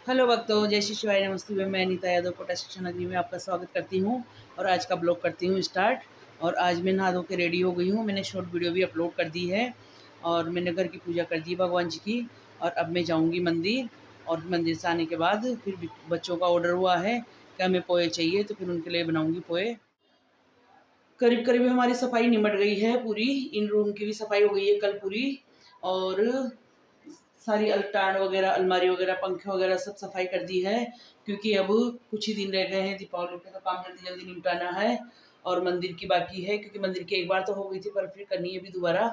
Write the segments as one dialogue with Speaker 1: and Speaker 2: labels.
Speaker 1: Hello भक्तों, जय श्री शिवाय, नमस्ते। मैं अनीता यादव कोटा शिक्षा नगरी में आपका स्वागत करती हूँ और आज का ब्लॉग करती हूँ स्टार्ट। और आज मैं नहा धो के रेडी हो गई हूँ। मैंने शॉर्ट वीडियो भी अपलोड कर दी है और मैंने घर की पूजा कर दी भगवान जी की। और अब मैं जाऊँगी मंदिर और मंदिर से आने के बाद फिर बच्चों का ऑर्डर हुआ है कि हमें पोहे चाहिए, तो फिर उनके लिए बनाऊँगी पोहे। करीब करीब हमारी सफाई निमट गई है पूरी। इन रूम की भी सफाई हो गई है कल पूरी। और सारी अलटान वगैरह, अलमारी वगैरह, पंखे वगैरह सब सफाई कर दी है, क्योंकि अब कुछ ही दिन रह गए हैं दीपावली का काम जल्दी जल्दी निपटाना है। और मंदिर की बाकी है, क्योंकि मंदिर की एक बार तो हो गई थी पर फिर करनी है भी दोबारा,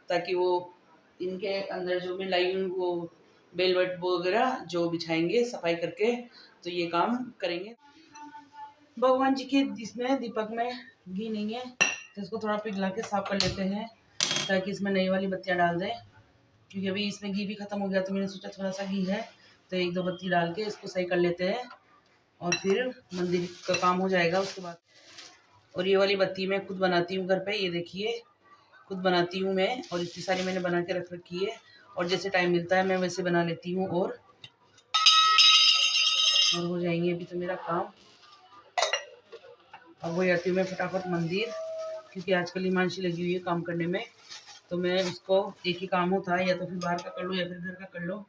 Speaker 1: ताकि वो इनके अंदर जो मैं लाई हूँ वो बेलवेट वगैरह जो बिछाएंगे सफाई करके, तो ये काम करेंगे। भगवान जी के इसमें दीपक में घी नहीं है, तो इसको थोड़ा पिघला के साफ कर लेते हैं ताकि इसमें नई वाली बत्तियां डाल दें, क्योंकि अभी इसमें घी भी खत्म हो गया, तो मैंने सोचा थोड़ा सा घी है तो एक दो बत्ती डाल के इसको सही कर लेते हैं और फिर मंदिर का काम हो जाएगा उसके बाद। और ये वाली बत्ती मैं खुद बनाती हूँ घर पे, ये देखिए खुद बनाती हूँ मैं, और इतनी सारी मैंने बना के रख रखी है और जैसे टाइम मिलता है मैं वैसे बना लेती हूँ। और हो जाएंगे अभी तो मेरा काम। अब हो जाती हूँ मैं फटाफट मंदिर, क्योंकि आजकल हिमांशी लगी हुई है काम करने में, तो मैं उसको एक ही काम होता है, या तो फिर बाहर का कर लो या फिर घर का कर लो।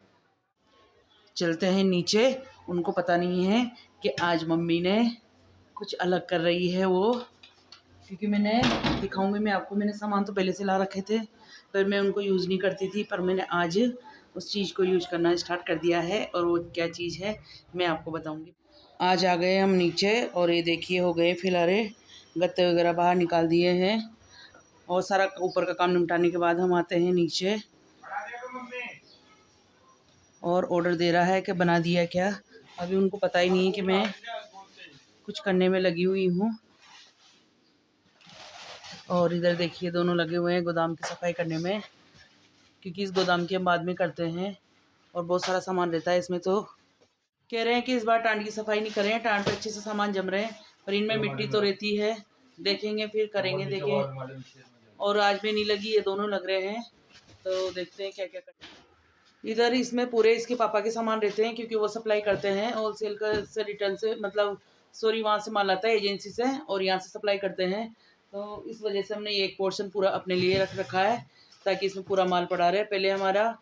Speaker 1: चलते हैं नीचे। उनको पता नहीं है कि आज मम्मी ने कुछ अलग कर रही है वो, क्योंकि मैंने दिखाऊंगी मैं आपको। मैंने सामान तो पहले से ला रखे थे पर मैं उनको यूज़ नहीं करती थी, पर मैंने आज उस चीज़ को यूज करना स्टार्ट कर दिया है। और वो क्या चीज़ है मैं आपको बताऊंगी। आज आ गए हम नीचे और ये देखिए हो गए फिलहाल गत्ते वगैरह बाहर निकाल दिए हैं और सारा ऊपर का काम निपटाने के बाद हम आते हैं नीचे। और ऑर्डर दे रहा है कि बना दिया क्या, अभी उनको पता ही नहीं है कि मैं कुछ करने में लगी हुई हूँ। और इधर देखिए दोनों लगे हुए हैं गोदाम की सफाई करने में, क्योंकि इस गोदाम की हम बाद में करते हैं और बहुत सारा सामान रहता है इसमें। तो कह रहे हैं कि इस बार टांड की सफाई नहीं करें, टांड पे अच्छे से सामान जम रहे हैं पर इनमें मिट्टी तो रहती है। देखेंगे फिर करेंगे, देखें। और आज में नहीं लगी, ये दोनों लग रहे हैं, तो देखते हैं क्या क्या करते हैं। इधर इसमें पूरे इसके पापा के सामान रहते हैं, क्योंकि वो सप्लाई करते हैं होलसेल का से, रिटर्न से, मतलब सॉरी वहाँ से माल आता है एजेंसी से और यहाँ से सप्लाई करते हैं। तो इस वजह से हमने ये एक पोर्शन पूरा अपने लिए रख रखा है, ताकि इसमें पूरा माल पड़ा रहे। पहले हमारा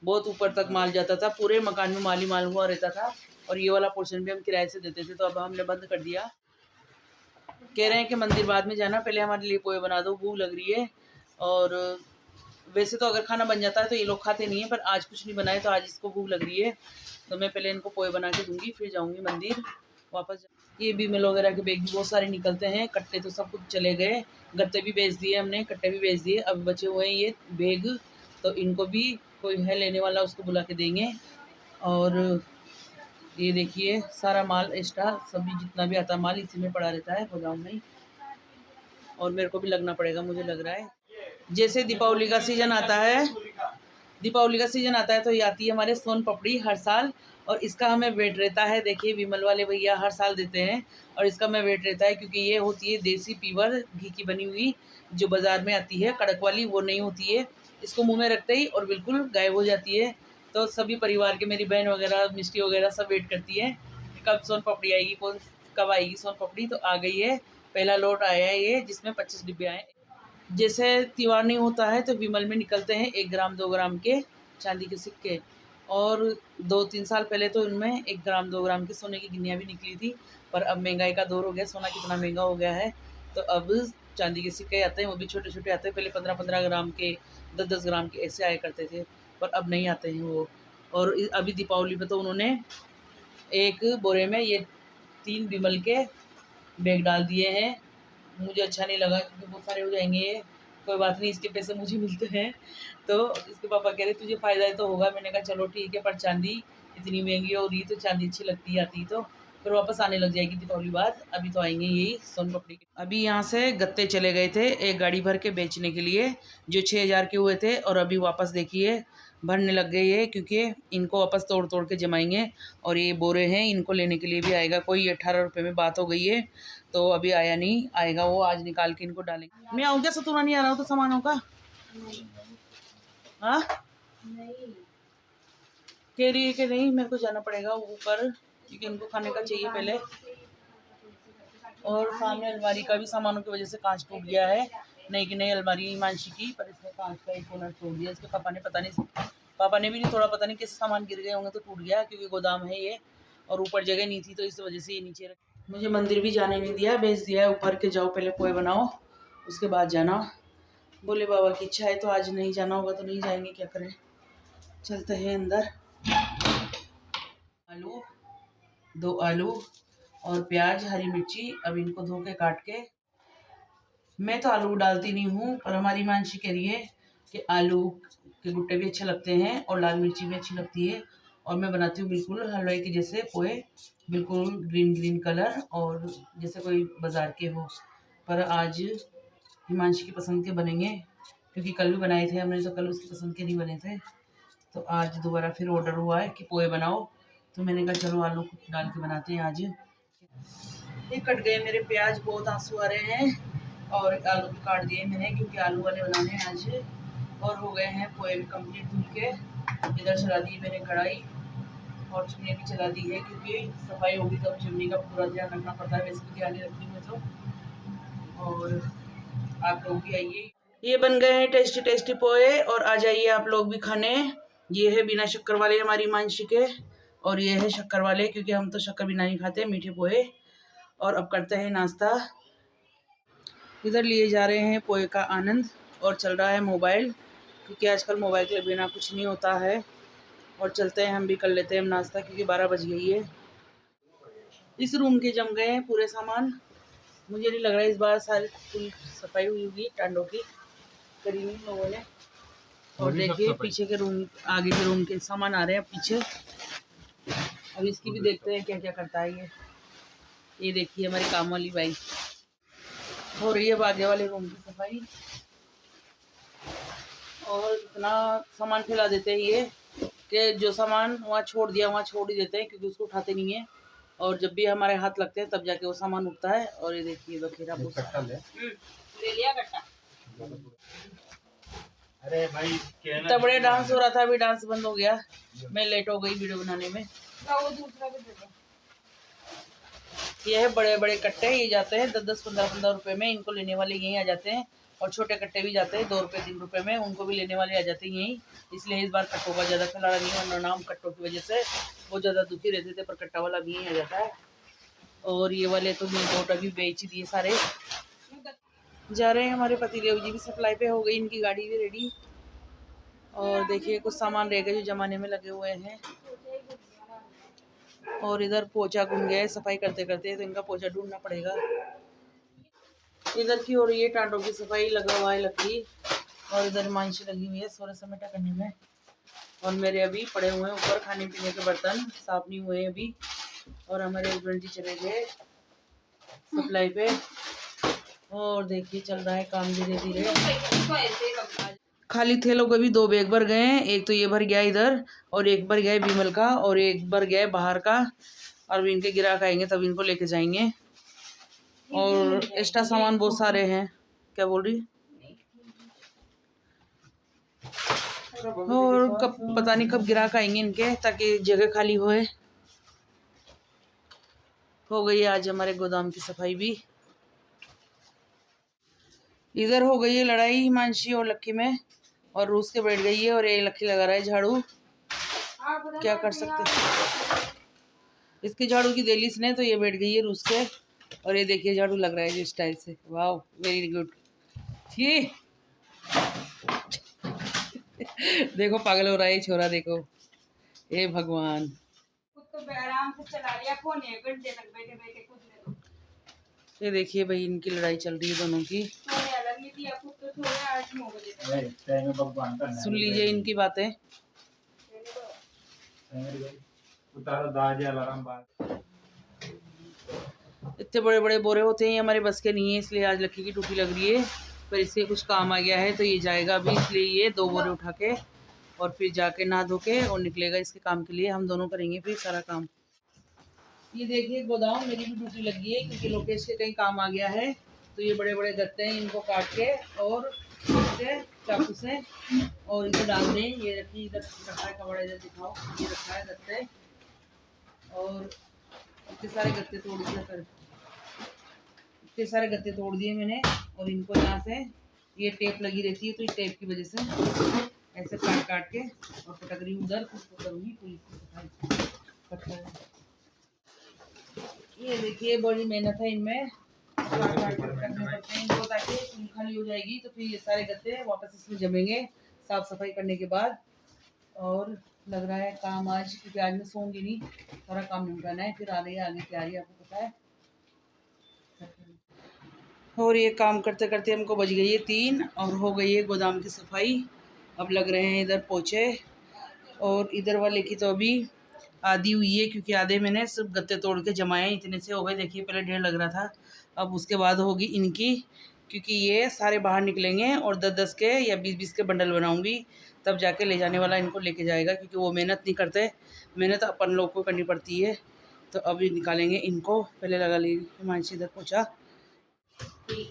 Speaker 1: बहुत ऊपर तक माल जाता था, पूरे मकान में माल ही माल हुआ रहता था, और ये वाला पोर्शन भी हम किराए से देते थे, तो अब हमने बंद कर दिया। कह रहे हैं कि मंदिर बाद में जाना, पहले हमारे लिए पोहे बना दो, भूख लग रही है। और वैसे तो अगर खाना बन जाता है तो ये लोग खाते नहीं है, पर आज कुछ नहीं बनाए तो आज इसको भूख लग रही है, तो मैं पहले इनको पोहे बना के दूंगी, फिर जाऊंगी मंदिर वापस। ये भी मिल वगैरह के बैग भी बहुत सारे निकलते हैं, कट्टे तो सब कुछ चले गए, गत्ते भी बेच दिए हमने, कट्टे भी बेच दिए, अब बचे हुए हैं ये बैग, तो इनको भी कोई है लेने वाला उसको बुला के देंगे। और ये देखिए सारा माल एक्स्ट्रा सभी जितना भी आता माल इसी में पड़ा रहता है गोदाम में, और मेरे को भी लगना पड़ेगा मुझे लग रहा है। जैसे दीपावली का सीजन आता है, दीपावली का सीजन आता है तो ये आती है हमारे सोन पपड़ी हर साल, और इसका हमें वेट रहता है। देखिए विमल वाले भैया हर साल देते हैं और इसका हमें वेट रहता है, क्योंकि ये होती है देसी पीवर घी की बनी हुई, जो बाज़ार में आती है कड़क वाली वो नहीं होती है। इसको मुंह में रखते ही और बिल्कुल गायब हो जाती है। तो सभी परिवार के, मेरी बहन वगैरह, मिष्टी वगैरह सब वेट करती है कि कब सोन पपड़ी आएगी, कब आएगी सोन पपड़ी। तो आ गई है, पहला लोट आया है ये, जिसमें 25 डिब्बे आए। जैसे त्योहार नहीं होता है तो विमल में निकलते हैं 1 ग्राम 2 ग्राम के चांदी के सिक्के, और 2-3 साल पहले तो इनमें 1 ग्राम 2 ग्राम की सोने की गिन्नियाँ भी निकली थी। पर अब महंगाई का दौर हो गया, सोना कितना महंगा हो गया है, तो अब चांदी के सिक्के आते हैं, वो भी छोटे छोटे आते हैं। पहले 15-15 ग्राम के, 10-10 ग्राम के ऐसे आया करते थे, पर अब नहीं आते हैं वो। और अभी दीपावली पे तो उन्होंने एक बोरे में ये 3 विमल के बैग डाल दिए हैं। मुझे अच्छा नहीं लगा, क्योंकि बहुत सारे हो जाएंगे ये, कोई बात नहीं, इसके पैसे मुझे मिलते हैं। तो इसके पापा कह रहे तुझे फ़ायदा ही तो होगा, मैंने कहा चलो ठीक है, पर चांदी इतनी महंगी हो रही तो चांदी अच्छी लगती आती तो फिर वापस आने लग जाएगी दीपावली बाद। अभी तो आएंगे यही सोन पपड़ी के। अभी यहाँ से गत्ते चले गए थे एक गाड़ी भर के बेचने के लिए, जो 6,000 के हुए थे, और अभी वापस देखिए भरने लग गई है, क्योंकि इनको वापस तोड़ तोड़ के जमाएंगे। और ये बोरे हैं, इनको लेने के लिए भी आएगा कोई। 18 रुपये में बात हो गई है, तो अभी आया नहीं, आएगा वो, आज निकाल के इनको डालेंगे। मैं आऊँ क्या, सतुरा नहीं आ रहा हो तो सामानों का? हाँ, कह रही है कि नहीं मेरे को जाना पड़ेगा ऊपर क्योंकि इनको खाने का चाहिए पहले। और सामने अलमारी का भी सामानों की वजह से कांच टूट गया है। नई की नई अलमारी हिमांशी की, पर इसमें कांच का एक कोना टूट गया। इसके पापा ने पता नहीं, पापा ने भी नहीं थोड़ा पता नहीं कैसे सामान गिर गए होंगे तो टूट गया, क्योंकि गोदाम है ये और ऊपर जगह नहीं थी तो इस वजह से ये नीचे रख। मुझे मंदिर भी जाने नहीं दिया, भेज दिया है ऊपर के जाओ पहले पोहे बनाओ उसके बाद जाना। बोले बाबा की इच्छा है तो आज नहीं जाना होगा तो नहीं जाएंगे, क्या करें। चलते हैं अंदर। आलू, 2 आलू और प्याज, हरी मिर्ची, अब इनको धो के काट के। मैं तो आलू डालती नहीं हूँ, पर हमारी मानसी कह रही है कि आलू के गुट्टे भी अच्छे लगते हैं और लाल मिर्ची भी अच्छी लगती है। और मैं बनाती हूँ बिल्कुल हलवाई के जैसे पोहे, बिल्कुल ग्रीन ग्रीन कलर और जैसे कोई बाज़ार के हो। पर आज हिमांशी की पसंद के बनेंगे, क्योंकि कल भी बनाए थे हमने तो कल उसकी पसंद के नहीं बने थे। तो आज दोबारा फिर ऑर्डर हुआ है कि पोहे बनाओ, तो मैंने कहा चलो आलू डाल के बनाते हैं आज। ये कट गए मेरे प्याज, बहुत आंसू आ रहे हैं। और आलू भी काट दिए मैंने क्योंकि आलू वाले बनाने हैं आज। और हो गए हैं पोहे भी कम्प्लीट धुल के। इधर चला दी मैंने कढ़ाई और चिमनी भी चला दी है, क्योंकि सफाई होगी तो चिमनी का पूरा ध्यान रखना पड़ता है। वैसे भी ध्यान नहीं रखती मैं तो। और आप लोग भी आइए। ये बन गए हैं टेस्टी टेस्टी पोहे और आ जाइए आप लोग भी खाने। ये है बिना शक्कर वाले हमारी मानसी के, और ये है शक्कर वाले, क्योंकि हम तो शक्कर बिना नहीं खाते, मीठे पोहे। और अब करते हैं नाश्ता। इधर लिए जा रहे हैं पोहे का आनंद और चल रहा है मोबाइल, क्योंकि आजकल मोबाइल के बिना कुछ नहीं होता है। और चलते हैं हम भी कर लेते हैं नाश्ता, क्योंकि 12 बज गई है। इस रूम के जम गए हैं पूरे सामान। मुझे नहीं लग रहा है इस बार सारी फुल सफाई हुई होगी, टांडों की करी हुई लोगों ने। और देखिए पीछे के रूम, आगे के रूम के सामान आ रहे हैं पीछे। अब इसकी भी देखते हैं क्या क्या करता है ये देखिए हमारी काम वाली बाई हो रही है आगे वाले रूम की सफाई। और इतना सामान फैला देते हैं ये कि जो सामान वहाँ छोड़ दिया वहाँ छोड़ ही देते हैं, क्योंकि उसको उठाते नहीं है। और जब भी हमारे हाथ लगते हैं तब जाके वो सामान उठता है। और ये देखिए बखेरा ले लिया कट्टा। अरे भाई इतना बड़े डांस हो रहा था, अभी डांस बंद हो गया। मैं लेट हो गई वीडियो बनाने में। ये है बड़े बड़े कट्टे, ये जाते हैं 10-10, 15-15 रुपए में। इनको लेने वाले यहीं आ जाते हैं। और छोटे कट्टे भी जाते हैं 2 रुपए 3 रुपए में, उनको भी लेने वाले आ जाते हैं यहीं। इसलिए इस बार कट्टों का ज़्यादा खिलाड़ा नहीं है, वरना नाम कट्टों की वजह से वो ज़्यादा दुखी रहते थे, पर कट्टा वाला भी यहीं आ जाता है। और ये वाले तो बोट अभी बेच दिए सारे। जा रहे हैं हमारे पतिदेव जी भी सप्लाई पे, हो गई इनकी गाड़ी भी रेडी। और देखिए कुछ सामान रह गए जो जमाने में लगे हुए हैं। और इधर पोछा घूम गया है सफाई करते करते, तो इनका पोछा ढूंढना पड़ेगा। इधर की हो रही है टांडों की सफाई, लगा हुआ है लकड़ी। और इधर मांशी लगी हुई है सोलह समेटा करने में। और मेरे अभी पड़े हुए हैं ऊपर खाने पीने के बर्तन, साफ नहीं हुए अभी। और हमारे हस्बैंड जी चले गए सप्लाई पे। और देखिए चल रहा है काम धीरे धीरे। खाली थैलों के भी 2 बैग भर गए हैं। एक तो ये भर गया इधर, और एक भर गया विमल का, और एक भर गया बाहर का। और इनके ग्राहक आएंगे तब इनको लेके जाएंगे। और एक्स्ट्रा सामान बहुत सारे हैं। क्या बोल रही? और कब पता नहीं कब ग्राहक आएंगे इनके, ताकि जगह खाली होए। हो गई आज हमारे गोदाम की सफाई भी। इधर हो गई है लड़ाई हिमांशी और लक्की में, और रूस के बैठ गई है। और ये लक्की लगा रहा है झाड़ू। क्या कर सकते, इसके झाड़ू की देली इसने, तो ये बैठ गई है रूस के। और ये देखिए झाड़ू लग रहा है जिस स्टाइल से, वाह वेरी गुड। ये देखो पागल हो रहा है छोरा, देखो हे भगवान। तो आराम से चला लिया फोन, 1 घंटे तक बैठे बैठे खुद। ये देखिए भाई इनकी लड़ाई चल रही है दोनों की। सुन लीजिए इनकी बातें। इतने बड़े बड़े बोरे होते हैं, ये हमारे बस के नहीं है, इसलिए आज लक्की की ड्यूटी लग रही है। पर इसके कुछ काम आ गया है तो ये जाएगा अभी, इसलिए ये 2 बोरे उठा के और फिर जाके नहा धो के और निकलेगा इसके काम के लिए। हम दोनों करेंगे फिर सारा काम। ये देखिए गोदाम, मेरी भी ड्यूटी लगी है, क्योंकि लोकेश के कहीं काम आ गया है। तो ये बड़े बड़े गत्ते हैं, इनको काट के और से चाकू से और इनको डाल दें। ये रखिए, इधर रखा है कबाड़ा, इधर दिखाओ, ये रखा है गत्ते और इतने सारे गत्ते तोड़ दिए। फिर इतने सारे गत्ते तोड़ दिए मैंने और इनको यहाँ से ये टेप लगी रहती है तो इस टेप की वजह से ऐसे काट काट के और पटक रही हूँ उधर। उसको करूँगी पुलिस। ये देखिए बड़ी मेहनत है इनमें, करने पड़ते हैं इनको ताकि खून खाली हो जाएगी तो फिर ये सारे गत्ते वापस इसमें जमेंगे साफ सफाई करने के बाद। और लग रहा है काम आज, क्योंकि आज मैं सोऊंगी नहीं, सारा काम निपटाना है। फिर आ रही है आगे तैयारी, आपको पता है। और ये काम करते करते हमको बज गई है 3 और हो गई है गोदाम की सफाई। अब लग रहे हैं इधर पोछे और इधर वाले की तो अभी आधी हुई है, क्योंकि आधे मैंने सिर्फ गत्ते तोड़ के जमाए, इतने से हो गए। देखिए पहले ढेर लग रहा था, अब उसके बाद होगी इनकी, क्योंकि ये सारे बाहर निकलेंगे और 10-10 के या 20-20 के बंडल बनाऊंगी, तब जाके ले जाने वाला इनको लेके जाएगा, क्योंकि वो मेहनत नहीं करते, मेहनत अपन लोग को करनी पड़ती है। तो अभी निकालेंगे इनको, पहले लगा ली हिमांशी इधर पोछा।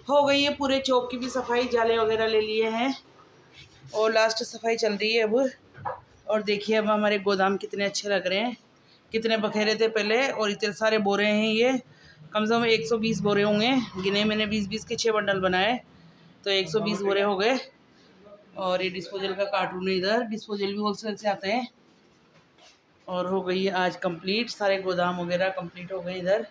Speaker 1: हो गई है पूरे चौक की भी सफाई, जाले वगैरह ले लिए हैं और लास्ट सफाई चल रही है अब। और देखिए अब हमारे गोदाम कितने अच्छे लग रहे हैं, कितने बखेरे थे पहले और इतने सारे बोरे हैं। ये कम से कम 120 बोरे होंगे, गिने मैंने 20-20 के 6 बंडल बनाए तो 120 बोरे हो गए। और ये डिस्पोजल का कार्टून है, इधर डिस्पोजल भी होलसेल से आते हैं। और हो गई है आज कंप्लीट, सारे गोदाम वगैरह कंप्लीट हो गए इधर।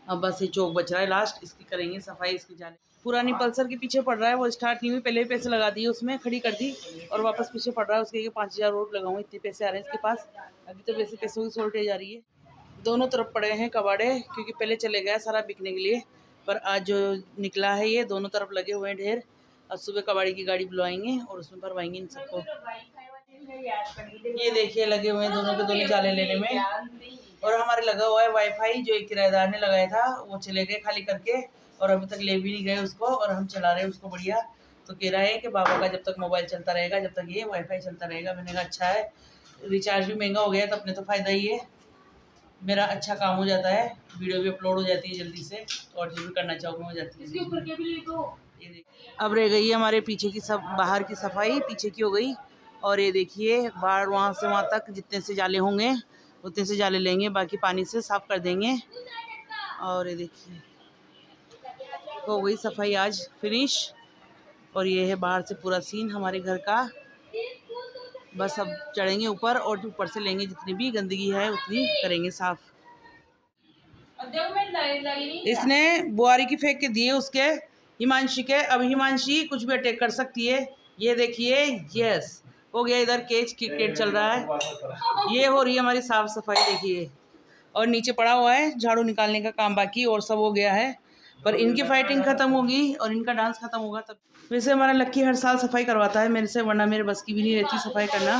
Speaker 1: अब बस ये चौक बच रहा है लास्ट, इसकी करेंगे सफाई। इसकी जाने पुरानी पल्सर के पीछे पड़ रहा है, वो स्टार्ट नहीं हुई, पहले भी पैसे लगा दिए उसमें, खड़ी कर दी और वापस पीछे पड़ रहा है उसके। 5000 और लगाऊँ, इतने पैसे आ रहे हैं इसके पास। अभी तो वैसे पैसों की शॉर्टेज आ रही है। दोनों तरफ पड़े हैं कबाड़े, क्योंकि पहले चले गया सारा बिकने के लिए, पर आज जो निकला है ये दोनों तरफ लगे हुए हैं ढेर। अब सुबह कबाड़ी की गाड़ी बुलवाएंगे और उसमें भरवाएंगे इन सबको। ये देखिए लगे हुए हैं दोनों के दोनों जाले लेने में। और हमारे लगा हुआ है वाईफाई, जो एक किराएदार ने लगाया था, वो चले गए खाली करके और अभी तक ले भी नहीं गए उसको, और हम चला रहे हैं उसको बढ़िया। तो कह रहा है कि बाबा का जब तक मोबाइल चलता रहेगा, जब तक ये वाईफाई चलता रहेगा। मैंने कहा अच्छा है, रिचार्ज भी महंगा हो गया तो अपने तो फ़ायदा ही है, मेरा अच्छा काम हो जाता है, वीडियो भी अपलोड हो जाती है जल्दी से, और जो भी करना चाहो हो जाती है। इसके ऊपर के भी ले दो। अब रह गई है हमारे पीछे की सब बाहर की सफाई, पीछे की हो गई। और ये देखिए बाहर वहाँ से वहाँ तक जितने से जाले होंगे उतने से जाले लेंगे, बाकी पानी से साफ कर देंगे। और ये देखिए हो गई सफाई आज फिनिश। और ये है बाहर से पूरा सीन हमारे घर का। बस अब चढ़ेंगे ऊपर और ऊपर से लेंगे, जितनी भी गंदगी है उतनी करेंगे साफ। इसने बुआरी की फेंक के दिए उसके हिमांशी के। अब हिमांशी कुछ भी अटैक कर सकती है। ये देखिए यस हो गया, इधर केज क्रिकेट चल रहा है। ये हो रही है हमारी साफ सफाई, देखिए। और नीचे पड़ा हुआ है झाड़ू निकालने का काम बाकी, और सब हो गया है। पर इनकी फाइटिंग खत्म होगी और इनका डांस खत्म होगा तब। वैसे हमारा लक्की हर साल सफाई करवाता है मेरे से, वरना मेरे बस की भी नहीं रहती सफाई करना।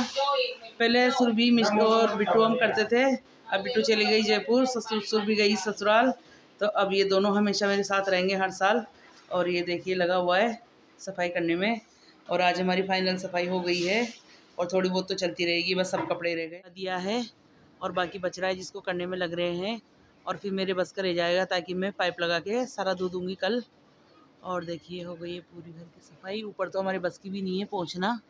Speaker 1: पहले सुरभि मिश्र और बिट्टू हम करते थे, अब बिट्टू चली गई जयपुर, सुरभि गई ससुराल, तो अब ये दोनों हमेशा मेरे साथ रहेंगे हर साल। और ये देखिए लगा हुआ है सफाई करने में। और आज हमारी फाइनल सफाई हो गई है और थोड़ी बहुत तो चलती रहेगी, बस सब कपड़े रह गए दिया है और बाकी बच रहा है जिसको करने में लग रहे हैं। और फिर मेरे बस का रह जाएगा, ताकि मैं पाइप लगा के सारा धो दूँगी कल। और देखिए हो गई है पूरी घर की सफाई। ऊपर तो हमारे बस की भी नहीं है पहुँचना,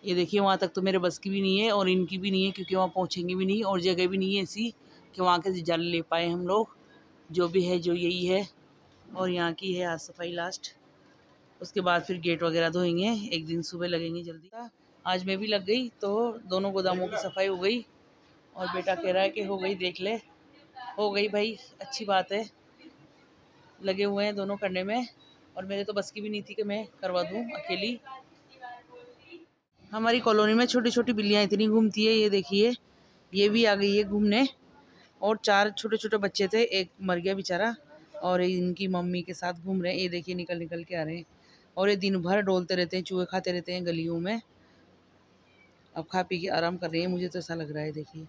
Speaker 1: ये देखिए वहाँ तक तो मेरे बस की भी नहीं है और इनकी भी नहीं है, क्योंकि वहाँ पहुँचेंगे भी नहीं और जगह भी नहीं है ऐसी कि वहाँ के जाले ले पाए हम लोग। जो भी है जो यही है। और यहाँ की है आज सफाई लास्ट, उसके बाद फिर गेट वगैरह धोएंगे, एक दिन सुबह लगेंगे जल्दी। आज मैं भी लग गई तो दोनों गोदामों की सफाई हो गई। और बेटा कह रहा है कि हो गई, देख ले। हो गई भाई, अच्छी बात है, लगे हुए हैं दोनों करने में। और मेरे तो बस की भी नहीं थी कि मैं करवा दूँ अकेली। हमारी कॉलोनी में छोटी छोटी बिल्लियाँ इतनी घूमती है, ये देखिए ये भी आ गई है घूमने। और 4 छोटे छोटे बच्चे थे, एक मर गया बेचारा, और इनकी मम्मी के साथ घूम रहे हैं। ये देखिए निकल निकल के आ रहे हैं और ये दिन भर डोलते रहते हैं, चूहे खाते रहते हैं गलियों में। अब खा पी के आराम कर रहे हैं, मुझे तो ऐसा लग रहा है। देखिए